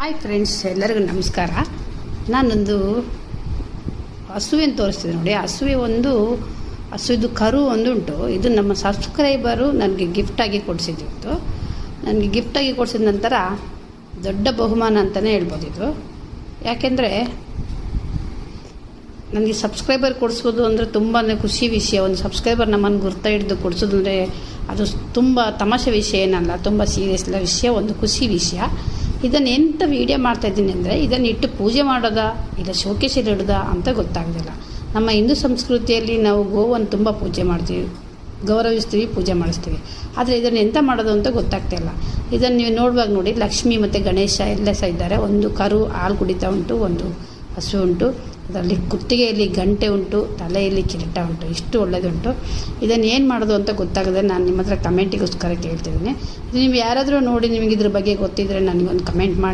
Hi friends, ಎಲ್ಲರಿಗೂ ನಮಸ್ಕಾರ. ನಾನೊಂದು ಹಸುವೆಯನ್ನು ತೋರಿಸ್ತಿದ್ದೆ ನೋಡಿ. ಹಸುವಿದು ಕರು ಒಂದು ಉಂಟು. ಇದು ನಮ್ಮ ಸಬ್ಸ್ಕ್ರೈಬರು ನನಗೆ ಗಿಫ್ಟಾಗಿ ಕೊಡಿಸಿದ್ದು. ನನಗೆ ಗಿಫ್ಟಾಗಿ ಕೊಡಿಸಿದ ನಂತರ ದೊಡ್ಡ ಬಹುಮಾನ ಅಂತಲೇ ಹೇಳ್ಬೋದು ಇದು. ಯಾಕೆಂದರೆ ನನಗೆ ಸಬ್ಸ್ಕ್ರೈಬರ್ ಕೊಡಿಸೋದು ಅಂದರೆ ತುಂಬಾ ಖುಷಿ ವಿಷಯ. ಒಂದು ಸಬ್ಸ್ಕ್ರೈಬರ್ ನಮ್ಮನ್ನು ಗುರ್ತ ಹಿಡಿದು ಕೊಡಿಸೋದು ಅಂದರೆ ಅದು ತುಂಬ ತಮಾಷೆ ವಿಷಯ ಏನಲ್ಲ, ತುಂಬ ಸೀರಿಯಸ್ ವಿಷಯ, ಒಂದು ಖುಷಿ ವಿಷಯ. ಇದನ್ನು ಎಂಥ ವೀಡಿಯೋ ಮಾಡ್ತಾಯಿದ್ದೀನಿ ಅಂದರೆ ಇದನ್ನು ಇಟ್ಟು ಪೂಜೆ ಮಾಡೋದಾ ಇಲ್ಲ ಶೋಕೇಶಲ್ಲಿ ಇಡೋದಾ ಅಂತ ಗೊತ್ತಾಗೋದಿಲ್ಲ. ನಮ್ಮ ಹಿಂದೂ ಸಂಸ್ಕೃತಿಯಲ್ಲಿ ನಾವು ಗೋವನ್ನು ತುಂಬ ಪೂಜೆ ಮಾಡ್ತೀವಿ, ಗೌರವಿಸ್ತೀವಿ, ಪೂಜೆ ಮಾಡಿಸ್ತೀವಿ. ಆದರೆ ಇದನ್ನು ಎಂಥ ಮಾಡೋದು ಅಂತ ಗೊತ್ತಾಗ್ತಾಯಿಲ್ಲ. ಇದನ್ನು ನೀವು ನೋಡುವಾಗ ನೋಡಿ, ಲಕ್ಷ್ಮಿ ಮತ್ತು ಗಣೇಶ ಎಲ್ಲ ಸಹ ಇದ್ದಾರೆ. ಒಂದು ಕರು ಹಾಲು ಕುಡಿತಾ ಉಂಟು, ಒಂದು ಹಸು ಉಂಟು. ಅದರಲ್ಲಿ ಕುತ್ತಿಗೆಯಲ್ಲಿ ಗಂಟೆ ಉಂಟು, ತಲೆಯಲ್ಲಿ ಕಿರೀಟ ಉಂಟು. ಇಷ್ಟು ಒಳ್ಳೆಯದುಂಟು. ಇದನ್ನು ಏನು ಮಾಡೋದು ಅಂತ ಗೊತ್ತಾಗದೆ ನಾನು ನಿಮ್ಮ ಹತ್ರ ಕಮೆಂಟಿಗೋಸ್ಕರ ಕೇಳ್ತಿದ್ದೀನಿ. ನೀವು ಯಾರಾದರೂ ನೋಡಿ ನಿಮಗೆ ಇದ್ರ ಬಗ್ಗೆ ಗೊತ್ತಿದ್ದರೆ ನನಗೊಂದು ಕಮೆಂಟ್ ಮಾಡಿ.